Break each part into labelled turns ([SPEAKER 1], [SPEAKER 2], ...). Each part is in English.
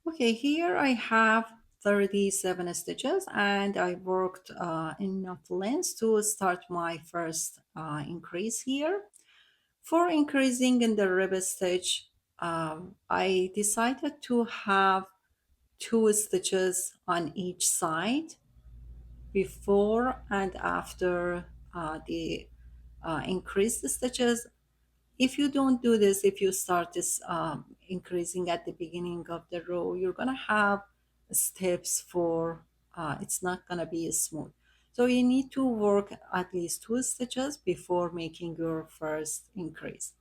[SPEAKER 1] Okay, here I have 37 stitches and I worked enough length to start my first increase here. For increasing in the rib stitch, I decided to have two stitches on each side before and after the increased stitches. If you don't do this, if you start this increasing at the beginning of the row, you're gonna have steps for it's not gonna be smooth. So you need to work at least two stitches before making your first increase.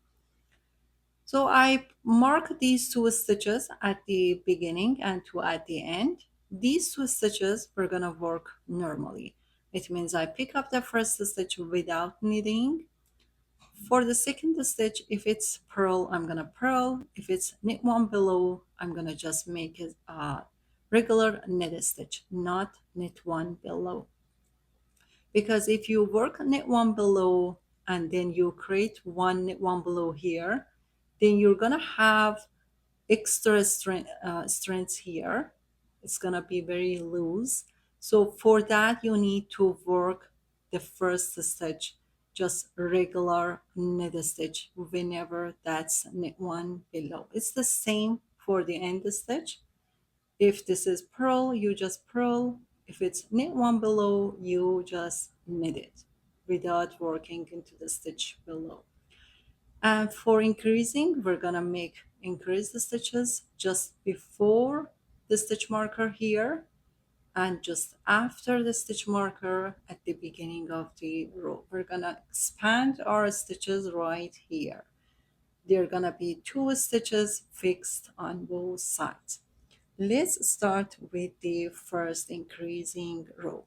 [SPEAKER 1] So I mark these two stitches at the beginning and two at the end. These two stitches we're gonna work normally. It means I pick up the first stitch without knitting. For the second stitch, if it's purl, I'm gonna purl. If it's knit one below, I'm gonna just make it a regular knit stitch, not knit one below. Because if you work knit one below and then you create one knit one below here, then you're gonna have extra strength here. It's gonna be very loose. So for that, you need to work the first stitch, just regular knit stitch whenever that's knit one below. It's the same for the end stitch. If this is purl, you just purl. If it's knit one below, you just knit it without working into the stitch below. And for increasing, we're gonna make increase the stitches just before the stitch marker here and just after the stitch marker at the beginning of the row. We're gonna expand our stitches right here. There are gonna be two stitches fixed on both sides. Let's start with the first increasing row.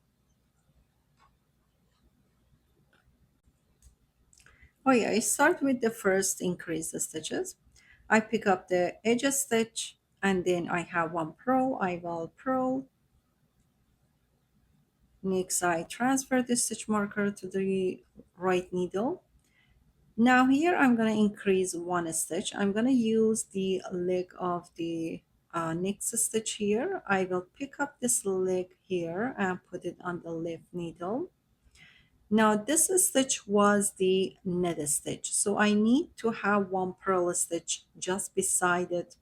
[SPEAKER 1] Oh yeah, I start with the first increased stitches. I pick up the edge stitch and then I have one purl. I will purl. Next, I transfer the stitch marker to the right needle. Now here I'm going to increase one stitch. I'm going to use the leg of the next stitch here. I will pick up this leg here and put it on the left needle. Now this stitch was the knit stitch, so I need to have one purl stitch just beside it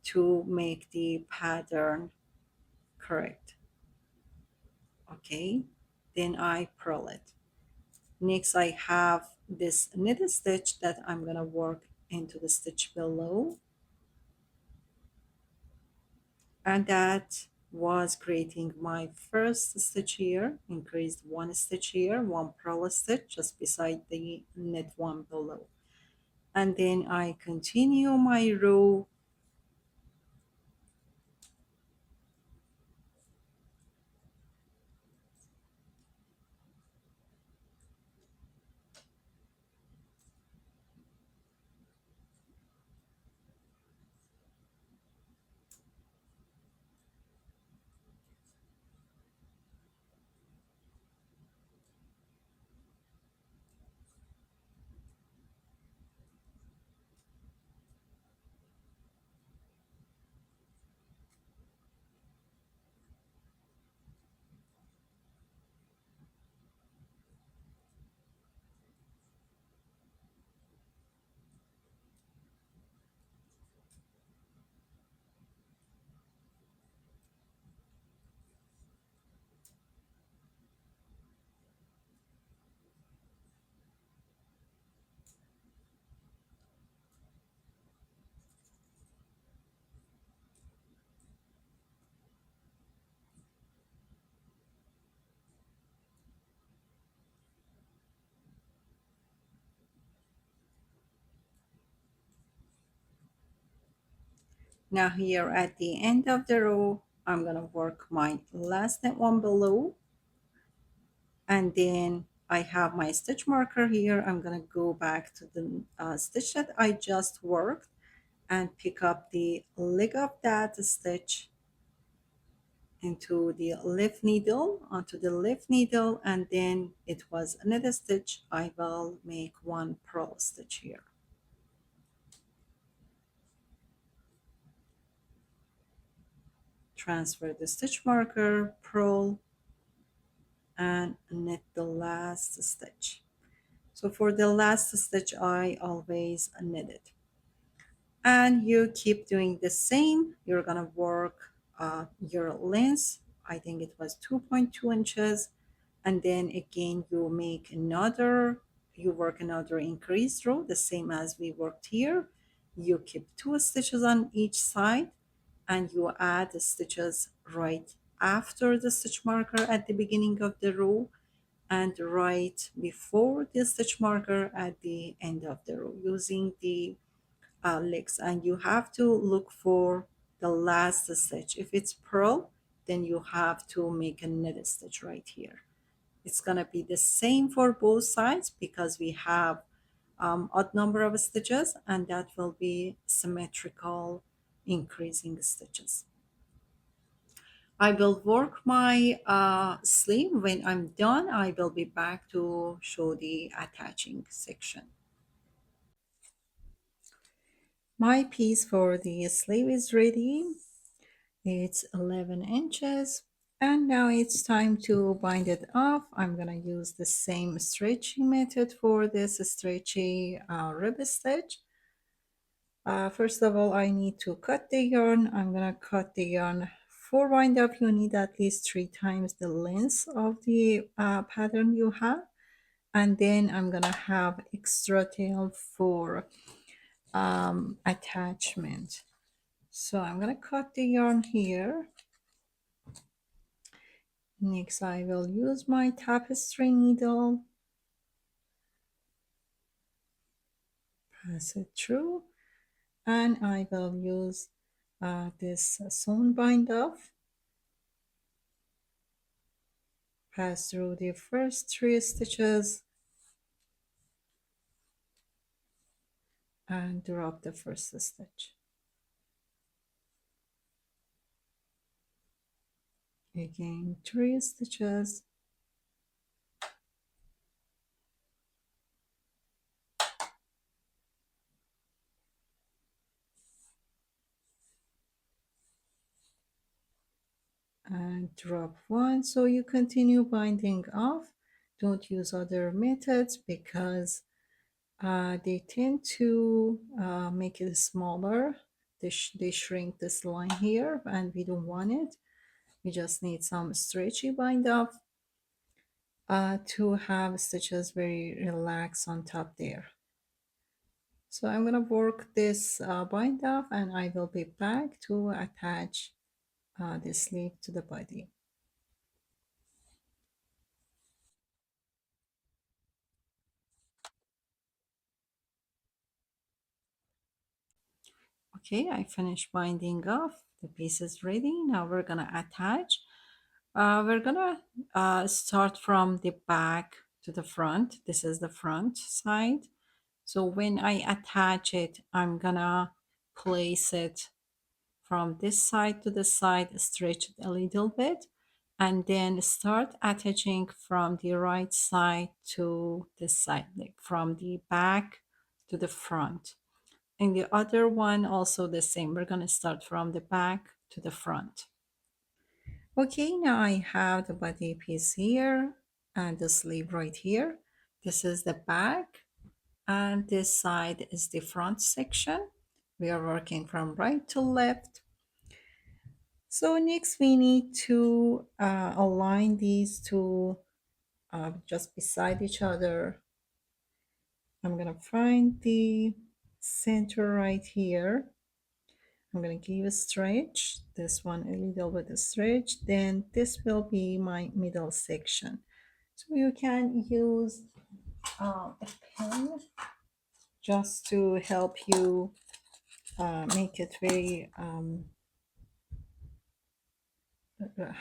[SPEAKER 1] to make the pattern correct. Okay, then I purl it. Next I have this knit stitch that I'm gonna work into the stitch below, and that was creating my first stitch here. Increased one stitch here, one purl stitch just beside the knit one below. And then I continue my row. Now here at the end of the row, I'm gonna work my last knit one below, and then I have my stitch marker here. I'm gonna go back to the stitch that I just worked and pick up the leg of that stitch into the left needle, onto the left needle, and then it was another stitch. I will make one purl stitch here. transfer the stitch marker, purl, and knit the last stitch. So for the last stitch, I always knit it. And you keep doing the same. You're gonna work your length. I think it was 2.2 inches. And then again, you make another, you work another increased row, the same as we worked here. You keep 2 stitches on each side and you add the stitches right after the stitch marker at the beginning of the row and right before the stitch marker at the end of the row using the legs. And you have to look for the last stitch. If it's purl, then you have to make a knit stitch right here. It's gonna be the same for both sides because we have odd number of stitches, and that will be symmetrical increasing stitches. I will work my sleeve. When I'm done, I will be back to show the attaching section. My piece for the sleeve is ready. It's 11 inches. And now it's time to bind it off. I'm gonna use the same stretchy method for this stretchy rib stitch. First of all, I need to cut the yarn. I'm gonna cut the yarn. For wind up, you need at least 3 times the length of the pattern you have. And then I'm gonna have extra tail for attachment. So I'm gonna cut the yarn here. Next, I will use my tapestry needle, pass it through, and I will use this sewn bind off, pass through the first 3 stitches, and drop the first stitch. Again, 3 stitches, and drop one. So you continue binding off. Don't use other methods because they tend to make it smaller. They shrink this line here and we don't want it. We just need some stretchy bind off to have stitches very relaxed on top there. So I'm going to work this bind off and I will be back to attach the sleeve to the body. Okay, I finished binding off. The piece is ready. Now we're going to attach. We're going to start from the back to the front. This is the front side. So when I attach it, I'm gonna place it from this side to the side, stretch it a little bit, and then start attaching from the right side to this side, like from the back to the front. And the other one also the same. We're gonna start from the back to the front. Okay, now I have the body piece here and the sleeve right here. This is the back and this side is the front section. We are working from right to left. So next we need to align these two just beside each other. I'm gonna find the center right here. I'm gonna give a stretch, this one a little bit of stretch, then this will be my middle section. So you can use a pen just to help you make it very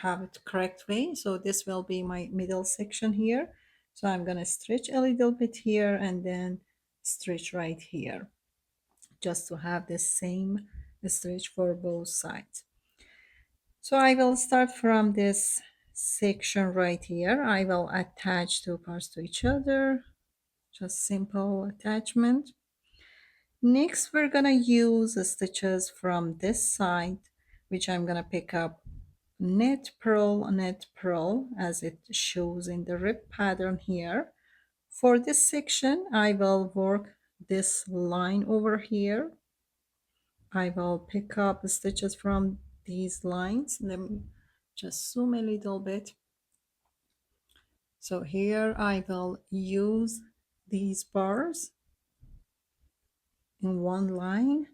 [SPEAKER 1] have it correct way. So this will be my middle section here. So I'm gonna stretch a little bit here and then stretch right here just to have the same stretch for both sides. So I will start from this section right here. I will attach two parts to each other, just simple attachment. Next, we're gonna use the stitches from this side, which I'm gonna pick up net purl as it shows in the rib pattern here. For this section, I will work this line over here. I will pick up stitches from these lines. Let me just zoom a little bit. So here I will use these bars in one line.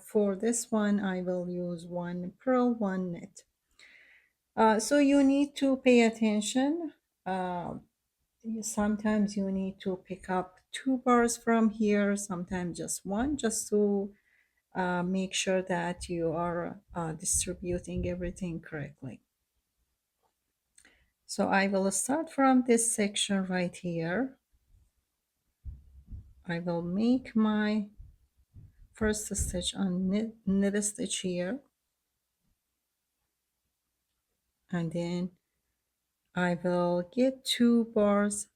[SPEAKER 1] For this one, I will use one purl, one knit. So you need to pay attention. Uh, Sometimes you need to pick up two bars from here, sometimes just one, just to make sure that you are distributing everything correctly. So I will start from this section right here. I will make my first stitch on knit stitch here, and then I will get two bars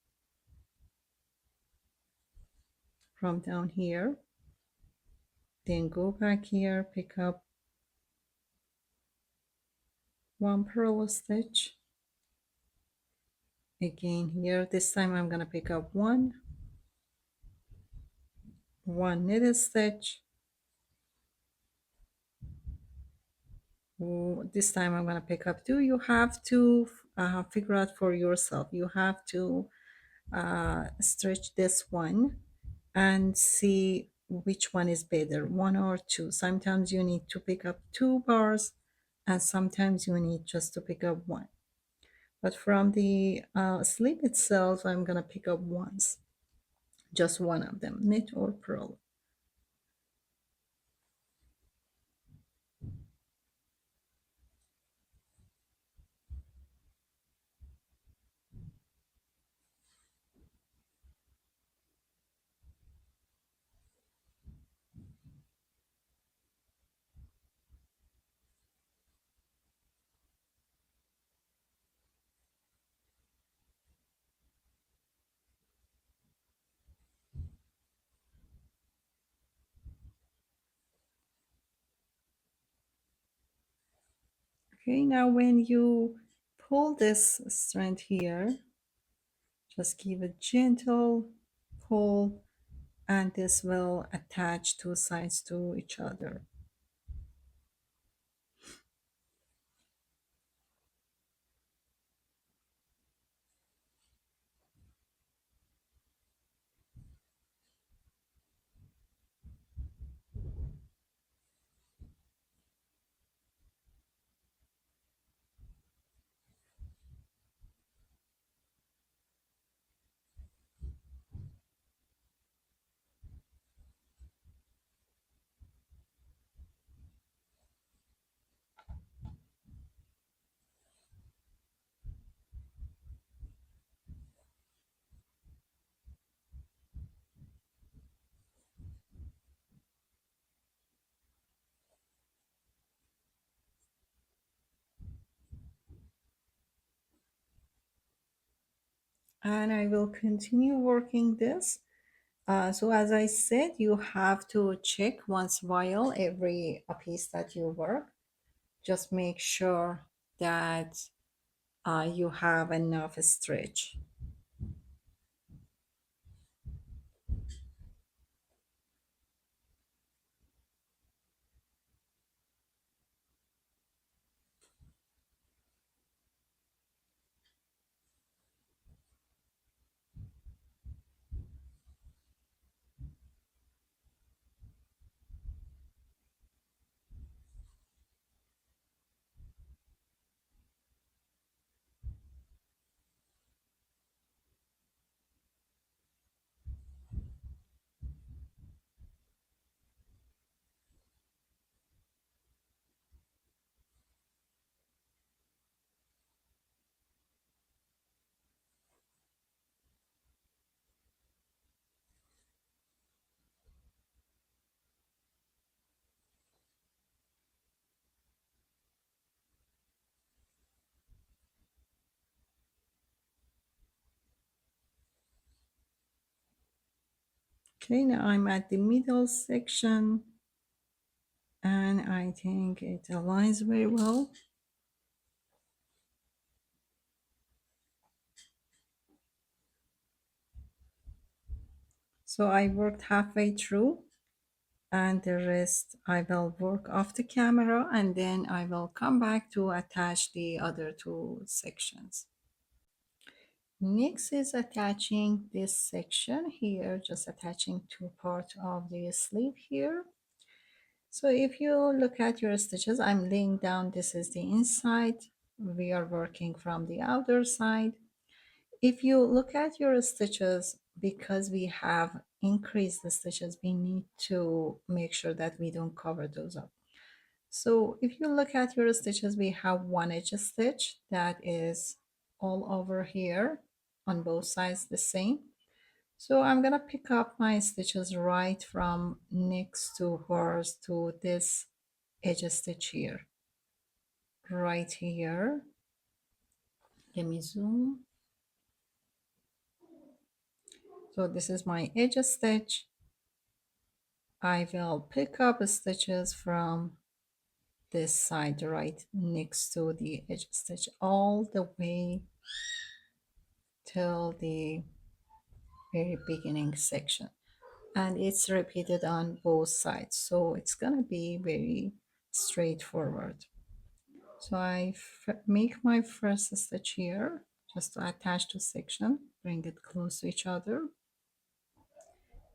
[SPEAKER 1] from down here, then go back here, pick up one purl stitch again here. This time I'm gonna pick up one knit stitch. This time I'm gonna pick up two. You have to figure out for yourself. You have to stretch this one and see which one is better, one or two. Sometimes you need to pick up two bars, and sometimes you need just to pick up one. But from the sleeve itself, I'm gonna pick up once, just one of them, knit or purl. Okay, now when you pull this strand here, just give a gentle pull, and this will attach two sides to each other. And I will continue working this. So as I said, you have to check once while every piece that you work. Just make sure that you have enough stretch. Okay, now I'm at the middle section, and I think it aligns very well. So I worked halfway through, and the rest I will work off the camera, and then I will come back to attach the other two sections. Next is attaching this section here, just attaching two parts of the sleeve here. So if you look at your stitches, I'm laying down, this is the inside. We are working from the outer side. If you look at your stitches, because we have increased the stitches, we need to make sure that we don't cover those up. So if you look at your stitches, we have one edge stitch that is all over here on both sides the same. So I'm gonna pick up my stitches right from next to hers to this edge stitch here, right here. Let me zoom. So this is my edge stitch. I will pick up stitches from this side right next to the edge stitch all the way till the very beginning section, and it's repeated on both sides, so it's gonna be very straightforward. So I make my first stitch here just to attach the section, bring it close to each other,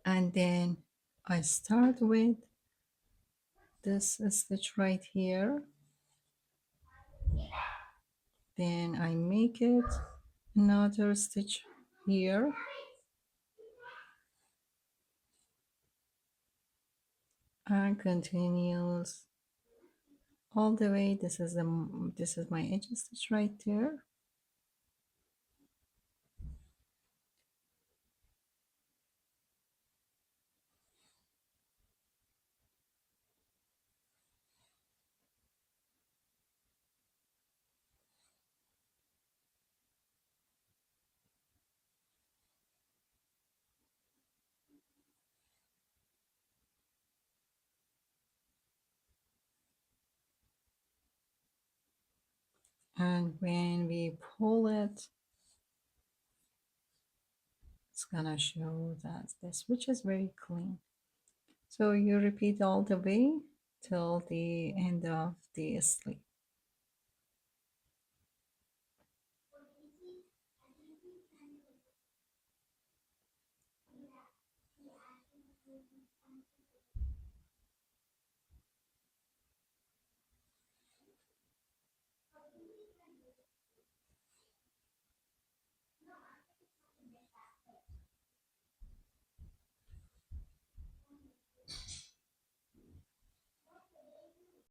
[SPEAKER 1] and then I start with this stitch right here, then I make it another stitch here, and continues all the way. This is my edge stitch right there, and when we pull it, it's gonna show that this, which is very clean. So you repeat all the way till the end of the sleeve.